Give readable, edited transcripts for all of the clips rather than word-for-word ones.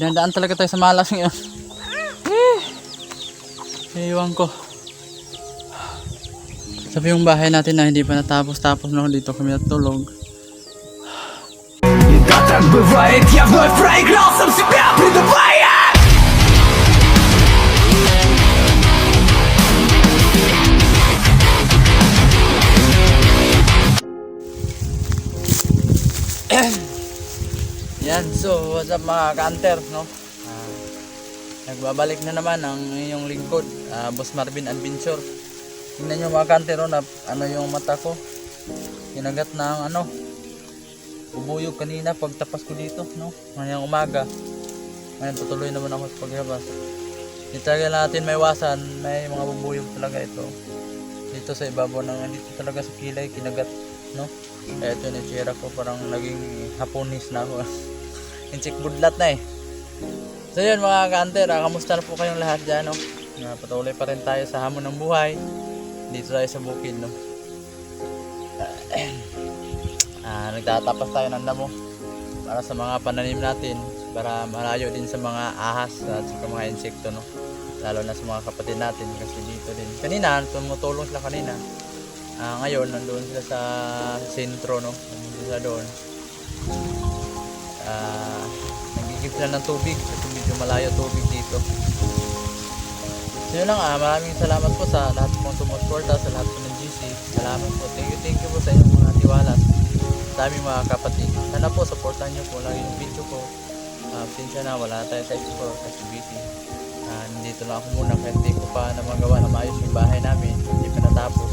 Dandaan talaga tayo sa malas ngayon. Iwan ko. Sabi yung bahay natin na hindi pa natapos-tapos, no? Dito kami natulog. Да так бывает, я вновь проиграл, сам себя предавая. Yan, so what's up mga ka-hunter, no? Nagbabalik na naman ang inyong lingkod, Boss Marvin Adventure. Tingnan nyo mga ka-hunter, no, na ano yung mata ko. Kinagat ng ano, bubuyog kanina pagtapas ko dito, no? Ngayong umaga. Ngayon tutuloy naman ako sa paglabas. Hindi talaga natin may iwasan, may mga bubuyog talaga ito. Dito sa ibabaw ng dito talaga sa kilay, kinagat, no? Kaya ito yung itsura ko, parang naging haponis na ako. Inchik budlat na eh. So yun mga ka-hunter, kamusta na po kayong lahat dyan, no? Patuloy pa rin tayo sa hamon ng buhay. Dito tayo sa bukid, no? Nagtatapas tayo ng damo para sa mga pananim natin, para malayo din sa mga ahas at sa mga insekto, no? Lalo na sa mga kapatid natin kasi dito din. Kanina, tumutulong sila kanina. Ngayon, nandoon sila sa sentro, no? Nandoon sila doon. Nagigib sila ng tubig kasi medyo malayo tubig dito. So yun lang, maraming salamat po sa lahat pong sumusuporta, sa lahat po ng GC. Salamat po, thank you po sa inyong mga tiwala sa aming mga kapatid. Sana po supportan nyo po lagi yung video ko. Pinsya na wala tayo sa explore kasi busy. Nandito lang ako muna kahit hindi ko pa na magawa na maayos yung bahay namin, hindi pa natapos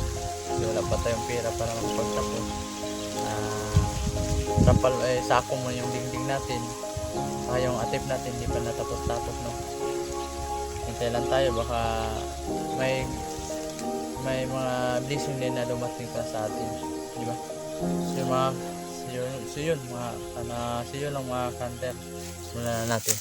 kasi wala pa tayong pera para magpagtapos. Trapal sakong mo yung dingding natin, yung atip natin hindi pa natapos-tapos, no? Hintay lang tayo, baka may mga blessing din na dumating pa sa atin, di ba? So yun lang mga ka-hunter, muna na natin.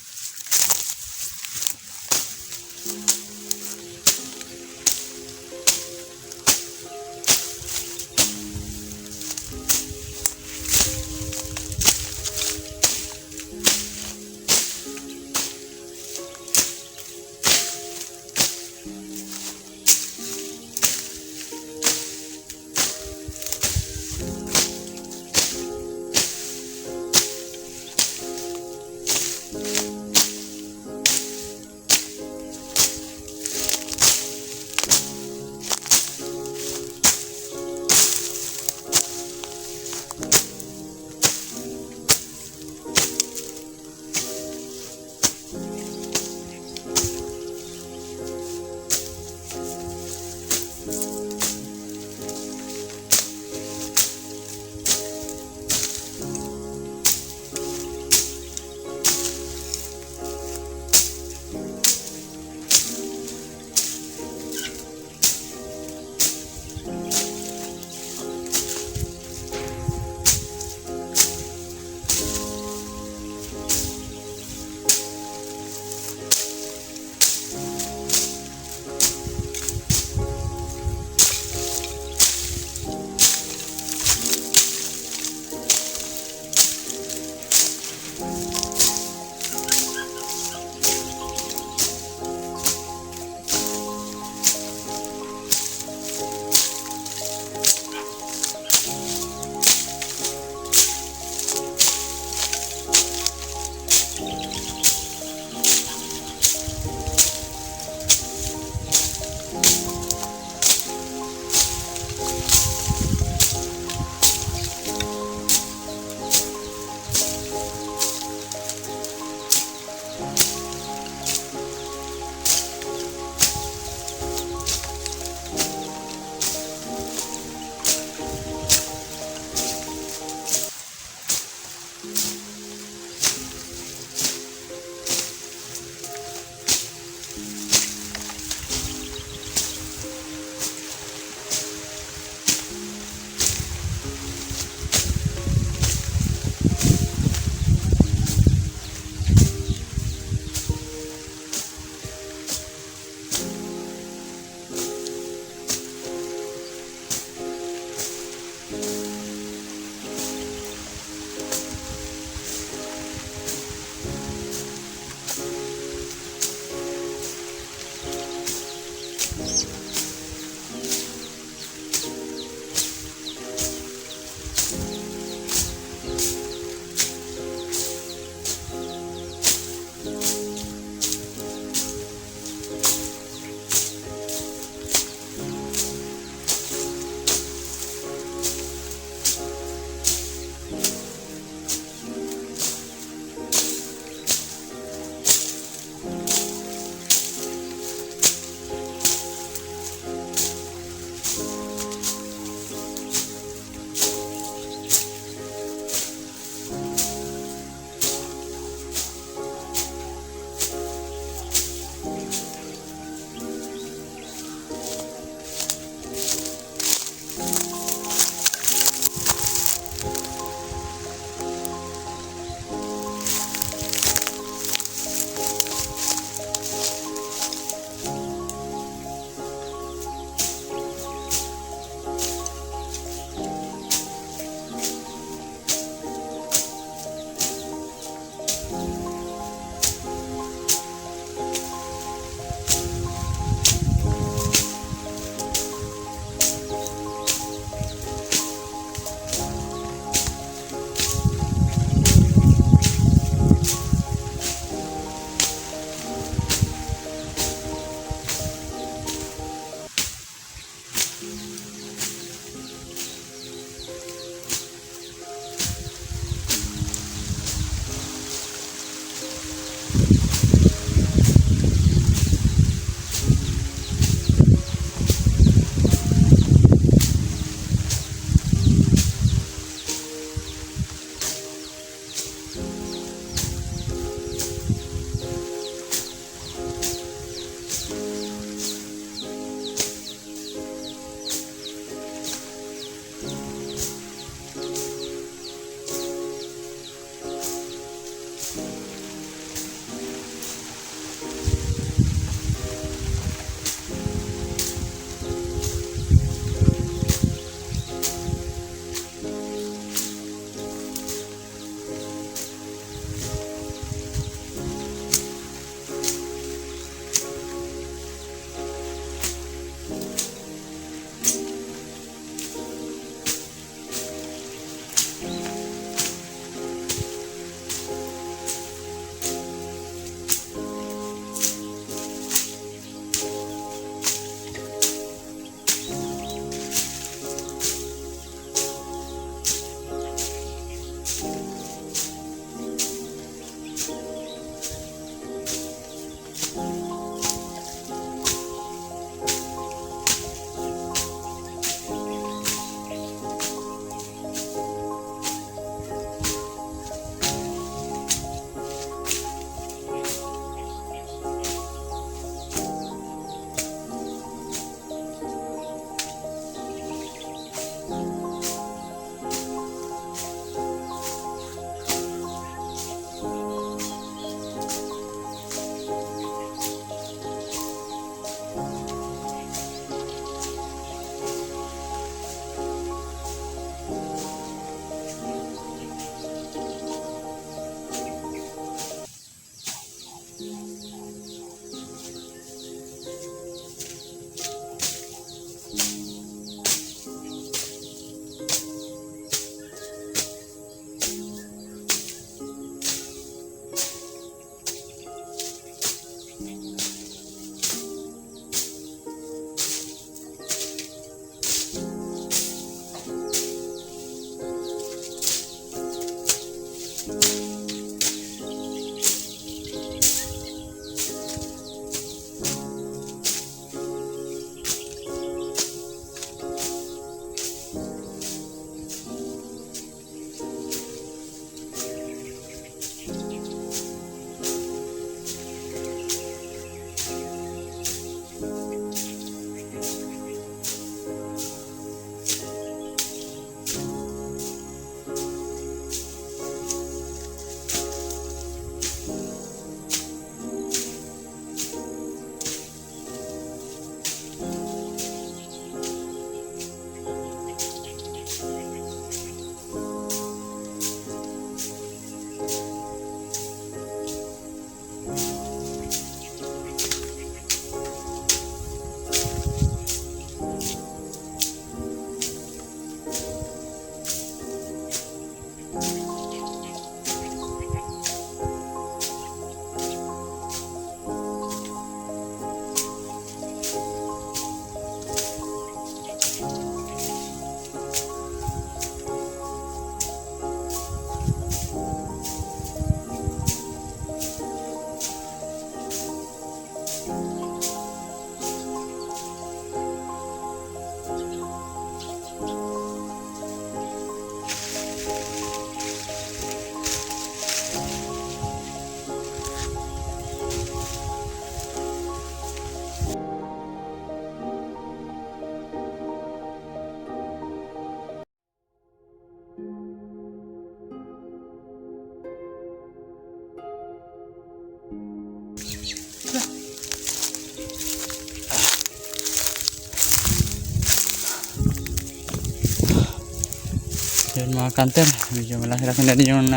Yun mga kanter, medyo malaki-laki na din yung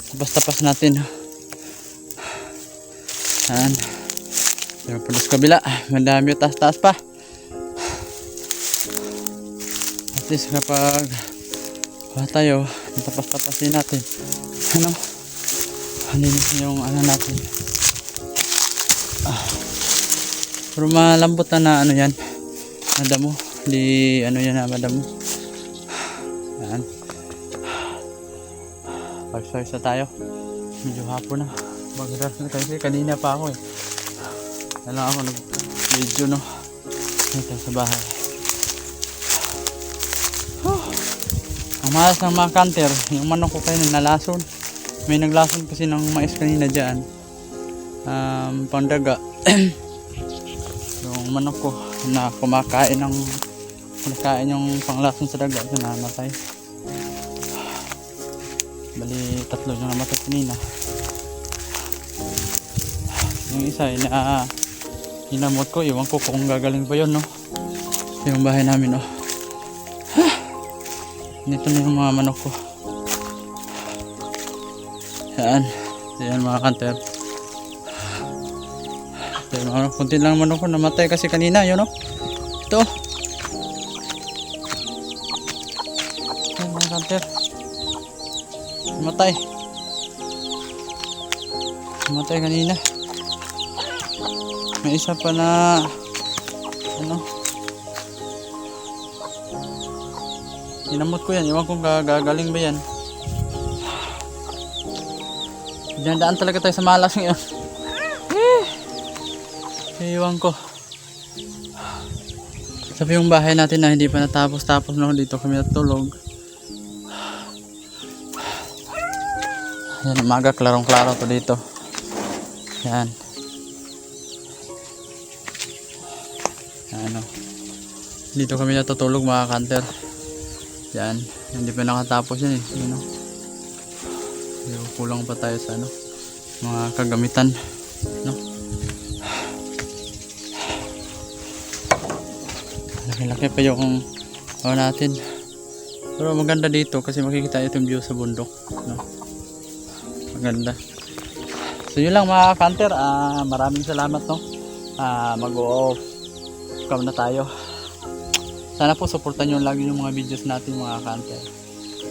tapas-tapas natin. Yan. Yung pulos kabila, madami yung taas-taas pa. At least kapag tayo, tapas-tapasin natin. Ano? Halinis yung ano natin. Pero malambot na ano yan. Madamo. Di ano yan na madamo. Yan. Pag-source na tayo. Medyo hapon na. Mag-rush na kasi kanina pa ako eh. Kailangan ako nag-video no. Dito sa bahay. Ang malas ng mga kanter, yung manok ko kayo nalason. May naglason kasi ng mais kanina dyan. Pandaga. Yung manok ko na kumakain yung panglason sa daga, ito namatay. Bali 3 yung namatay kanina. Yung isa inamot ko, iwan ko kung gagaling pa yun no. Yung bahay namin no. Dito na yung mga manok ko. Yan mga kanter. Yung mga kunti lang manok ko namatay kasi kanina yun no. Ito. Yan mga kanter. Namatay. Namatay kanina. May isa pa na ano. Inamot ko yan. Iwan kong gagaling ba yan. Dinadaan talaga tayo sa malas ngayon. Iwan ko. Sabi yung bahay natin na hindi pa natapos-tapos no. Dito kami natulog. Yan, umaga, klarong-klaro to dito. Yan. Ano. Dito kami natutulog mga kanter. Yan. Hindi pa nakatapos yan eh. Ano. Kulang pa tayo sa ano. Mga kagamitan. No. Laki-laki pa yung natin. Pero maganda dito kasi makikita itong view sa bundok. No. Maganda. So yun lang mga kanter, maraming salamat no. Mag-off cam na tayo. Sana po supportan nyo lagi yung mga videos natin mga kanter.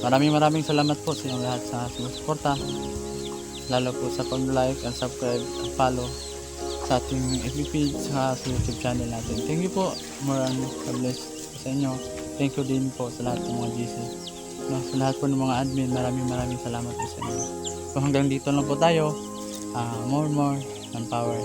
Maraming salamat po sa inyong lahat sa sumusuporta. Lalo po sa pag-like and subscribe and follow sa ating FB page sa YouTube channel natin. Thank you po. God bless sa inyo. Thank you din po sa lahat ng mga GC. No, sa lahat po ng mga admin, maraming salamat po sa inyo. So hanggang dito lang po tayo. More and power.